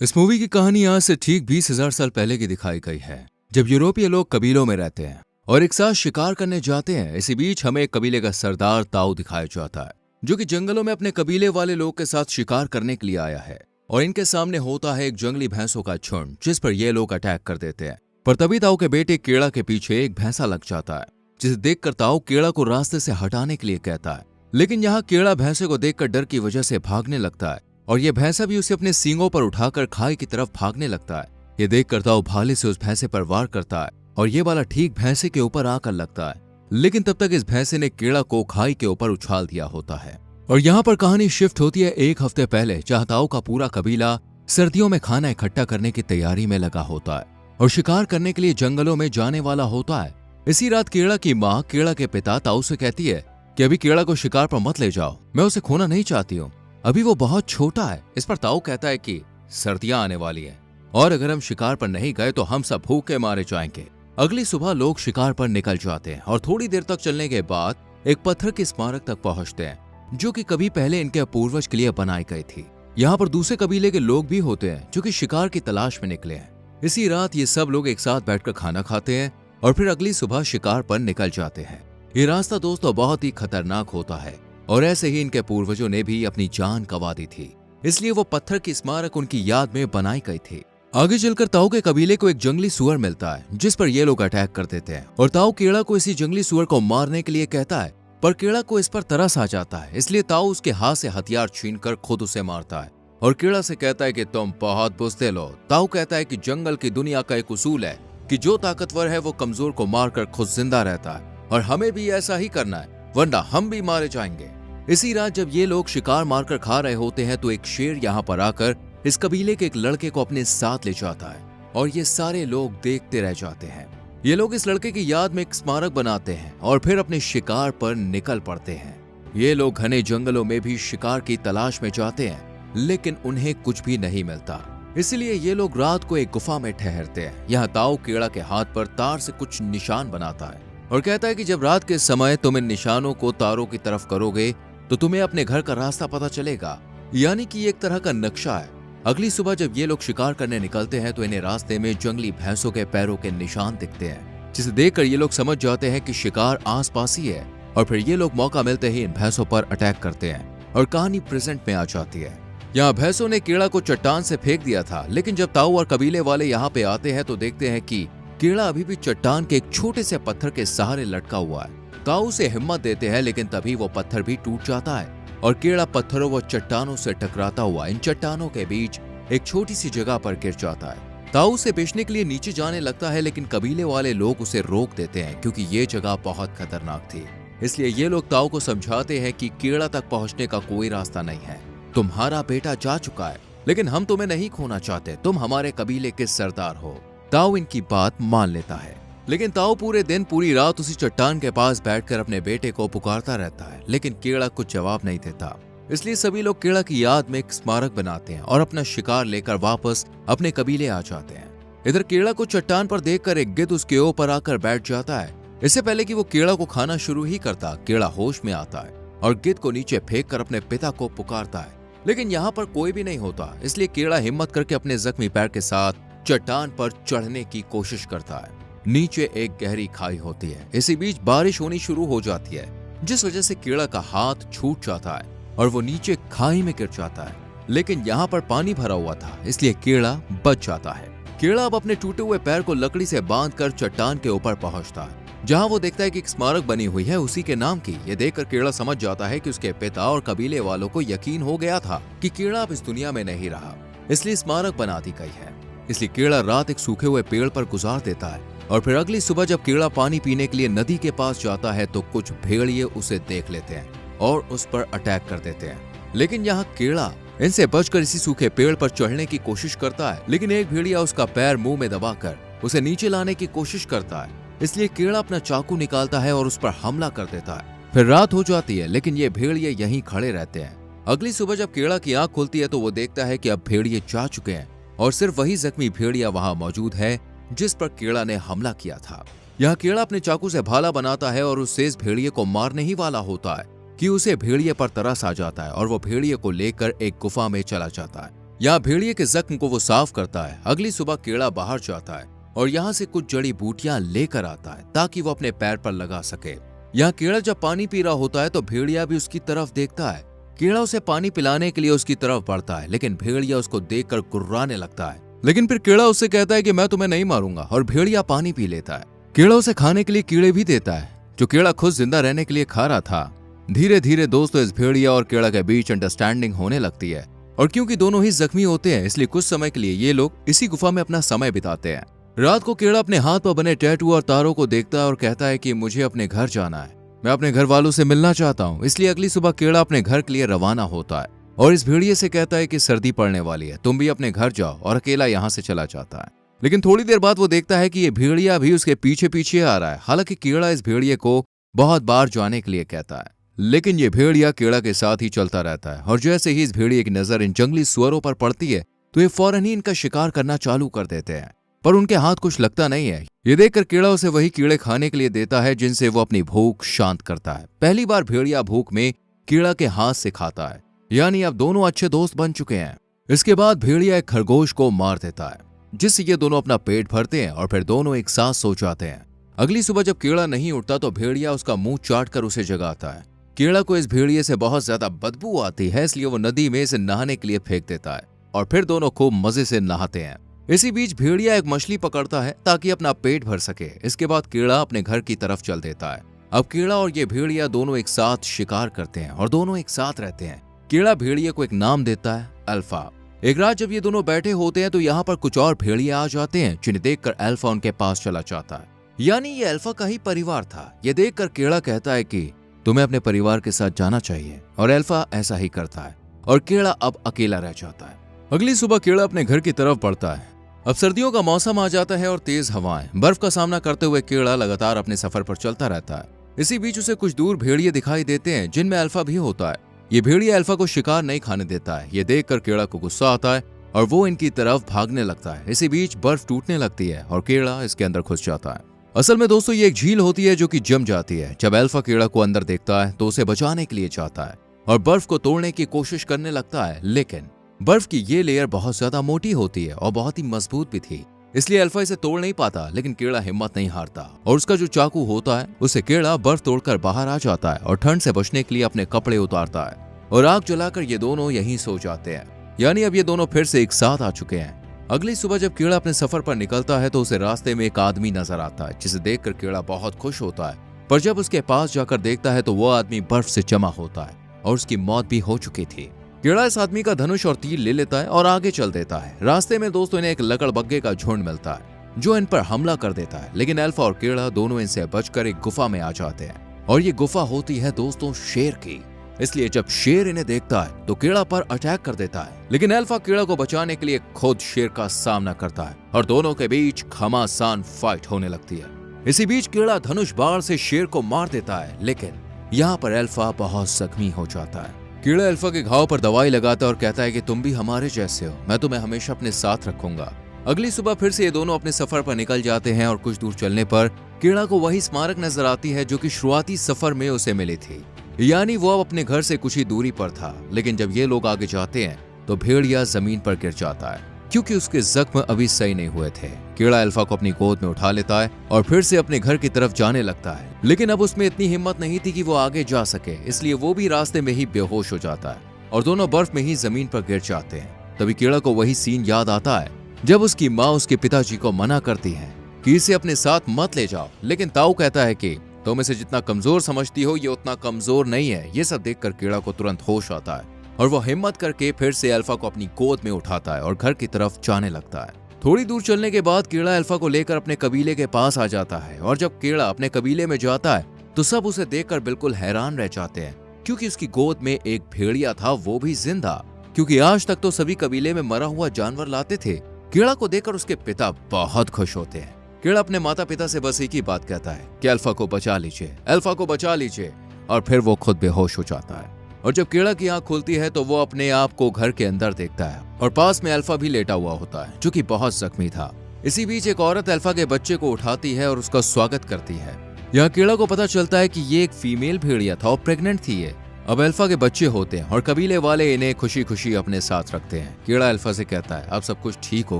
इस मूवी की कहानी आज से ठीक 20,000 साल पहले की दिखाई गई है, जब यूरोपीय लोग कबीलों में रहते हैं और एक साथ शिकार करने जाते हैं। इसी बीच हमें एक कबीले का सरदार ताऊ दिखाया जाता है, जो कि जंगलों में अपने कबीले वाले लोग के साथ शिकार करने के लिए आया है। और इनके सामने होता है एक जंगली भैंसों का झुंड, जिस पर ये लोग अटैक कर देते हैं। पर तभी ताऊ के बेटे केड़ा के पीछे एक भैंसा लग जाता है, जिसे देखकर ताऊ केड़ा को रास्ते से हटाने के लिए कहता है। लेकिन यहाँ केड़ा भैंसे को देखकर डर की वजह से भागने लगता है और यह भैंसा भी उसे अपने सींगों पर उठाकर खाई की तरफ भागने लगता है। ये देखकर ताऊ भाले से उस भैंसे पर वार करता है और ये वाला ठीक भैंसे के ऊपर आकर लगता है। लेकिन तब तक इस भैंसे ने केड़ा को खाई के ऊपर उछाल दिया होता है। और यहाँ पर कहानी शिफ्ट होती है एक हफ्ते पहले, जहाँ ताऊ का पूरा कबीला सर्दियों में खाना इकट्ठा करने की तैयारी में लगा होता है और शिकार करने के लिए जंगलों में जाने वाला होता है। इसी रात केड़ा की माँ केड़ा के पिता ताऊ से कहती है कि अभी केड़ा को शिकार पर मत ले जाओ, मैं उसे खोना नहीं चाहती हूँ, अभी वो बहुत छोटा है। इस पर ताऊ कहता है कि सर्दियां आने वाली है और अगर हम शिकार पर नहीं गए तो हम सब भूखे मारे जाएंगे। अगली सुबह लोग शिकार पर निकल जाते हैं और थोड़ी देर तक चलने के बाद एक पत्थर के स्मारक तक पहुंचते हैं, जो कि कभी पहले इनके पूर्वज के लिए बनाई गई थी। यहाँ पर दूसरे कबीले के लोग भी होते हैं जो कि शिकार की तलाश में निकले हैं। इसी रात ये सब लोग एक साथ बैठकर खाना खाते हैं और फिर अगली सुबह शिकार पर निकल जाते हैं। ये रास्ता दोस्तों बहुत ही खतरनाक होता है और ऐसे ही इनके पूर्वजों ने भी अपनी जान गंवा दी थी, इसलिए वो पत्थर की स्मारक उनकी याद में बनाई गई थी। आगे चलकर ताऊ के कबीले को एक जंगली सुअर मिलता है, जिस पर ये लोग अटैक कर देते हैं और ताऊ केड़ा को इसी जंगली सुअर को मारने के लिए कहता है। पर केड़ा को इस पर तरस आ जाता है, इसलिए ताऊ उसके हाथ से हथियार छीनकर खुद उसे मारता है और केड़ा से कहता है कि तुम बहुत बुज़दिल हो। ताऊ कहता है कि जंगल की दुनिया का एक उसूल है कि जो ताकतवर है वो कमजोर को मारकर खुद जिंदा रहता है और हमें भी ऐसा ही करना है, वरना हम भी मारे जाएंगे। इसी रात जब ये लोग शिकार मारकर खा रहे होते हैं तो एक शेर यहाँ पर आकर इस कबीले के एक लड़के को अपने साथ ले जाता है और ये सारे लोग देखते रह जाते हैं। ये लोग इस लड़के की याद में एक स्मारक बनाते हैं और फिर अपने शिकार पर निकल पड़ते हैं। ये लोग घने जंगलों में भी शिकार की तलाश में जाते हैं, लेकिन उन्हें कुछ भी नहीं मिलता। इसलिए ये लोग रात को एक गुफा में ठहरते हैं। यहाँ ताऊ केड़ा के हाथ पर तार से कुछ निशान बनाता है और कहता है कि जब रात के समय तुम इन निशानों को तारों की तरफ करोगे तो तुम्हें अपने घर का रास्ता पता चलेगा, यानी कि एक तरह का नक्शा है। अगली सुबह जब ये लोग शिकार करने निकलते हैं तो इन्हें रास्ते में जंगली भैंसों के पैरों के निशान दिखते हैं, जिसे देखकर ये लोग समझ जाते हैं कि शिकार आसपास ही है और फिर ये लोग मौका मिलते ही इन भैंसों पर अटैक करते हैं और कहानी प्रेजेंट में आ जाती है। यहाँ भैंसों ने केड़ा को चट्टान से फेंक दिया था, लेकिन जब ताऊ और कबीले वाले यहाँ पे आते हैं तो देखते हैं कि केड़ा अभी भी चट्टान के एक छोटे से पत्थर के सहारे लटका हुआ है। ताऊ से हिम्मत देते हैं, लेकिन तभी वो पत्थर भी टूट जाता है और केड़ा पत्थरों व चट्टानों से टकराता हुआ इन चट्टानों के बीच एक छोटी सी जगह पर गिर जाता है। ताऊ उसे बेचने के लिए नीचे जाने लगता है, लेकिन कबीले वाले लोग उसे रोक देते हैं क्योंकि ये जगह बहुत खतरनाक थी। इसलिए ये लोग ताऊ को समझाते हैं कि केड़ा तक पहुंचने का कोई रास्ता नहीं है। तुम्हारा बेटा जा चुका है, लेकिन हम तुम्हें नहीं खोना चाहते, तुम हमारे कबीले के सरदार हो। ताऊ इनकी बात मान लेता है, लेकिन ताऊ पूरे दिन पूरी रात उसी चट्टान के पास बैठकर अपने बेटे को पुकारता रहता है, लेकिन केड़ा कुछ जवाब नहीं देता। इसलिए सभी लोग केड़ा की याद में एक स्मारक बनाते हैं और अपना शिकार लेकर वापस अपने कबीले आ जाते हैं। इधर केड़ा को चट्टान पर देखकर एक गिद्ध उसके ऊपर आकर बैठ जाता है। इससे पहले कि वो केड़ा को खाना शुरू ही करता, केड़ा होश में आता है और गिद्ध को नीचे फेंक कर अपने पिता को पुकारता है, लेकिन यहाँ पर कोई भी नहीं होता। इसलिए केड़ा हिम्मत करके अपने जख्मी पैर के साथ चट्टान पर चढ़ने की कोशिश करता है। नीचे एक गहरी खाई होती है। इसी बीच बारिश होनी शुरू हो जाती है, जिस वजह से केड़ा का हाथ छूट जाता है और वो नीचे खाई में गिर जाता है। लेकिन यहाँ पर पानी भरा हुआ था, इसलिए केड़ा बच जाता है। केड़ा अब अपने टूटे हुए पैर को लकड़ी से बांधकर चट्टान के ऊपर पहुंचता है, जहाँ वो देखता है कि एक स्मारक बनी हुई है उसी के नाम की। ये देखकर केड़ा समझ जाता है कि उसके पिता और कबीले वालों को यकीन हो गया था कि केड़ा अब इस दुनिया में नहीं रहा, इसलिए स्मारक बना दी गई है। इसलिए केड़ा रात एक सूखे हुए पेड़ पर गुजार देता है और फिर अगली सुबह जब केड़ा पानी पीने के लिए नदी के पास जाता है तो कुछ भेड़िए उसे देख लेते हैं और उस पर अटैक कर देते हैं। लेकिन यहाँ केड़ा इनसे बचकर इसी सूखे पेड़ पर चढ़ने की कोशिश करता है, लेकिन एक भेड़िया उसका पैर मुंह में दबाकर उसे नीचे लाने की कोशिश करता है। इसलिए केड़ा अपना चाकू निकालता है और उस पर हमला कर देता है। फिर रात हो जाती है, लेकिन ये भेड़िए यहीं खड़े रहते हैं। अगली सुबह जब केड़ा की आंख खुलती है तो वो देखता है कि अब भेड़िए जा चुके हैं और सिर्फ वही जख्मी भेड़िया वहां मौजूद है जिस पर केड़ा ने हमला किया था। यहाँ केड़ा अपने चाकू से भाला बनाता है और उससे इस भेड़िए को मारने ही वाला होता है कि उसे भेड़िए पर तरस आ जाता है और वो भेड़िए को लेकर एक गुफा में चला जाता है। यहाँ भेड़िए के जख्म को वो साफ करता है। अगली सुबह कीड़ा बाहर जाता है और यहाँ से कुछ जड़ी बूटियां लेकर आता है ताकि वो अपने पैर पर लगा सके। यहाँ कीड़ा जब पानी पी रहा होता है तो भेड़िया भी उसकी तरफ देखता है। कीड़ा उसे पानी पिलाने के लिए उसकी तरफ बढ़ता है, लेकिन भेड़िया उसको देखकर गुर्राने लगता है। लेकिन फिर कीड़ा उससे कहता है कि मैं तुम्हें नहीं मारूंगा, और भेड़िया पानी पी लेता है। कीड़ा उसे खाने के लिए कीड़े भी देता है जो कीड़ा खुद जिंदा रहने के लिए खा रहा था। धीरे धीरे दोस्तों इस भेड़िया और कीड़ा के बीच अंडरस्टैंडिंग होने लगती है, और क्योंकि दोनों ही जख्मी होते हैं इसलिए कुछ समय के लिए ये लोग इसी गुफा में अपना समय बिताते हैं। रात को कीड़ा अपने हाथ पर बने टैटू और तारों को देखता है और कहता है कि मुझे अपने घर जाना है, मैं अपने घर वालों से मिलना चाहता हूँ। इसलिए अगली सुबह कीड़ा अपने घर के लिए रवाना होता है और इस भेड़िए से कहता है कि सर्दी पड़ने वाली है, तुम भी अपने घर जाओ, और अकेला यहाँ से चला जाता है। लेकिन थोड़ी देर बाद वो देखता है कि ये भेड़िया भी उसके पीछे पीछे आ रहा है। हालांकि कीड़ा इस भेड़िए को बहुत बार जाने के लिए कहता है, लेकिन ये भेड़िया कीड़ा के साथ ही चलता रहता है। और जैसे ही इस भेड़िए की नजर इन जंगली सुअरों पर पड़ती है तो ये फौरन ही इनका शिकार करना चालू कर देते हैं, पर उनके हाथ कुछ लगता नहीं है। ये देखकर कीड़ा उसे वही कीड़े खाने के लिए देता है जिनसे वो अपनी भूख शांत करता है। पहली बार भेड़िया भूख में कीड़ा के हाथ से खाता है, यानी अब दोनों अच्छे दोस्त बन चुके हैं। इसके बाद भेड़िया एक खरगोश को मार देता है, जिससे ये दोनों अपना पेट भरते हैं और फिर दोनों एक साथ सो जाते हैं। अगली सुबह जब कीड़ा नहीं उठता तो भेड़िया उसका मुंह चाट कर उसे जगाता है। कीड़ा को इस भेड़िए से बहुत ज्यादा बदबू आती है, इसलिए वो नदी में इसे नहाने के लिए फेंक देता है और फिर दोनों खूब मजे से नहाते हैं। इसी बीच भेड़िया एक मछली पकड़ता है ताकि अपना पेट भर सके। इसके बाद कीड़ा अपने घर की तरफ चल देता है। अब कीड़ा और ये भेड़िया दोनों एक साथ शिकार करते हैं और दोनों एक साथ रहते हैं। कीड़ा भेड़िए को एक नाम देता है, अल्फा। एक रात जब ये दोनों बैठे होते हैं तो यहाँ पर कुछ और भेड़िए आ जाते हैं, जिन्हें देखकर अल्फा उनके पास चला जाता है। यानी ये अल्फा का ही परिवार था। ये देखकर कीड़ा कहता है कि तुम्हें अपने परिवार के साथ जाना चाहिए, और अल्फा ऐसा ही करता है और कीड़ा अब अकेला रह जाता है। अगली सुबह कीड़ा अपने घर की तरफ बढ़ता है। अब सर्दियों का मौसम आ जाता है और तेज हवाएं, बर्फ का सामना करते हुए कीड़ा लगातार अपने सफर पर चलता रहता है। इसी बीच उसे कुछ दूर भेड़िए दिखाई देते हैं, जिनमें अल्फा भी होता है। ये भेड़िया अल्फा को शिकार नहीं खाने देता है। ये देखकर कीड़ा को गुस्सा आता है और वो इनकी तरफ भागने लगता है। इसी बीच बर्फ टूटने लगती है और कीड़ा इसके अंदर घुस जाता है। असल में दोस्तों ये एक झील होती है जो कि जम जाती है। जब अल्फा कीड़ा को अंदर देखता है तो उसे बचाने के लिए जाता है और बर्फ को तोड़ने की कोशिश करने लगता है, लेकिन बर्फ की ये लेयर बहुत ज्यादा मोटी होती है और बहुत ही मजबूत भी थी, इसलिए अल्फा इसे तोड़ नहीं पाता। लेकिन कीड़ा हिम्मत नहीं हारता और उसका जो चाकू होता है उसे कीड़ा बर्फ तोड़कर बाहर आ जाता है और ठंड से बचने के लिए अपने कपड़े उतारता है और आग जलाकर ये दोनों यहीं सो जाते हैं। यानी अब ये दोनों फिर से एक साथ आ चुके हैं। अगली सुबह जब कीड़ा अपने सफर पर निकलता है तो उसे रास्ते में एक आदमी नजर आता है, जिसे देखकर कीड़ा बहुत खुश होता है। पर जब उसके पास जाकर देखता है तो वो आदमी बर्फ से जमा होता है और उसकी मौत भी हो चुकी थी। कीड़ा इस आदमी का धनुष और तीर ले लेता है और आगे चल देता है। रास्ते में दोस्तों इन्हें एक लकड़बग्गे का झुंड मिलता है जो इन पर हमला कर देता है, लेकिन अल्फा और कीड़ा दोनों इनसे बचकर एक गुफा में आ जाते हैं और ये गुफा होती है दोस्तों शेर की। इसलिए जब शेर इन्हें देखता है तो कीड़ा पर अटैक कर देता है, लेकिन अल्फा कीड़ा को बचाने के लिए खुद शेर का सामना करता है और दोनों के बीच घमासान फाइट होने लगती है। इसी बीच कीड़ा धनुष बाण से शेर को मार देता है, लेकिन यहाँ पर अल्फा बहुत जख्मी हो जाता है। कीड़ा अल्फा के घाव पर दवाई लगाता है और कहता है कि तुम भी हमारे जैसे हो, मैं तुम्हें हमेशा अपने साथ रखूंगा। अगली सुबह फिर से ये दोनों अपने सफर पर निकल जाते हैं और कुछ दूर चलने पर कीड़ा को वही स्मारक नजर आती है जो कि शुरुआती सफर में उसे मिली थी। यानी वो अब अपने घर से कुछ ही दूरी पर था। लेकिन जब ये लोग आगे जाते हैं तो भेड़िया जमीन पर गिर जाता है क्योंकि उसके जख्म अभी सही नहीं हुए थे। कीड़ा अल्फा को अपनी गोद में उठा लेता है और फिर से अपने घर की तरफ जाने लगता है, लेकिन अब उसमें इतनी हिम्मत नहीं थी कि वो आगे जा सके, इसलिए वो भी रास्ते में ही बेहोश हो जाता है और दोनों बर्फ में ही जमीन पर गिर जाते हैं। तभी कीड़ा को वही सीन याद आता है जब उसकी माँ उसके पिताजी को मना करती है कि इसे अपने साथ मत ले जाओ, लेकिन ताऊ कहता है कि तुम इसे जितना कमजोर समझती हो ये उतना कमजोर नहीं है। ये सब देखकर कीड़ा को तुरंत होश आता है और वो हिम्मत करके फिर से अल्फा को अपनी गोद में उठाता है और घर की तरफ जाने लगता है। थोड़ी दूर चलने के बाद कीड़ा अल्फा को लेकर अपने कबीले के पास आ जाता है और जब कीड़ा अपने कबीले में जाता है तो सब उसे देखकर बिल्कुल हैरान रह जाते हैं, क्योंकि उसकी गोद में एक भेड़िया था, वो भी जिंदा। क्योंकि आज तक तो सभी कबीले में मरा हुआ जानवर लाते थे। कीड़ा को देखकर उसके पिता बहुत खुश होते हैं। कीड़ा अपने माता पिता से बस एक ही बात कहता है कि अल्फा को बचा लीजिए, अल्फा को बचा लीजिए, और फिर वो खुद बेहोश हो जाता है। और जब कीड़ा की आंख खुलती है तो वो अपने आप को घर के अंदर देखता है और पास में अल्फा भी लेटा हुआ होता है जो कि बहुत जख्मी था। इसी बीच एक औरत अल्फा के बच्चे को उठाती है और उसका स्वागत करती है। यहाँ कीड़ा को पता चलता है कि ये एक फीमेल भेड़िया था और प्रेग्नेंट थी ये। अब अल्फा के बच्चे होते हैं और कबीले वाले इन्हें खुशी खुशी अपने साथ रखते हैं। कीड़ा अल्फा से कहता है अब सब कुछ ठीक हो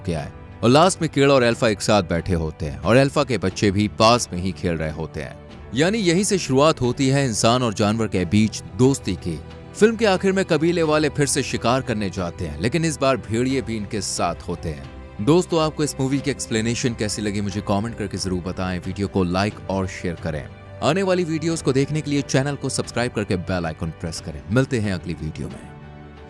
गया है और लास्ट में कीड़ा और अल्फा एक साथ बैठे होते हैं और अल्फा के बच्चे भी पास में ही खेल रहे होते हैं। यानी यहीं से शुरुआत होती है इंसान और जानवर के बीच दोस्ती की। फिल्म के आखिर में कबीले वाले फिर से शिकार करने जाते हैं, लेकिन इस बार भेड़िए भी इनके साथ होते हैं। दोस्तों, आपको इस मूवी की एक्सप्लेनेशन कैसी लगी मुझे कमेंट करके जरूर बताएं। वीडियो को लाइक और शेयर करें। आने वाली वीडियोस को देखने के लिए चैनल को सब्सक्राइब करके बेल आइकन प्रेस करें। मिलते हैं अगली वीडियो में।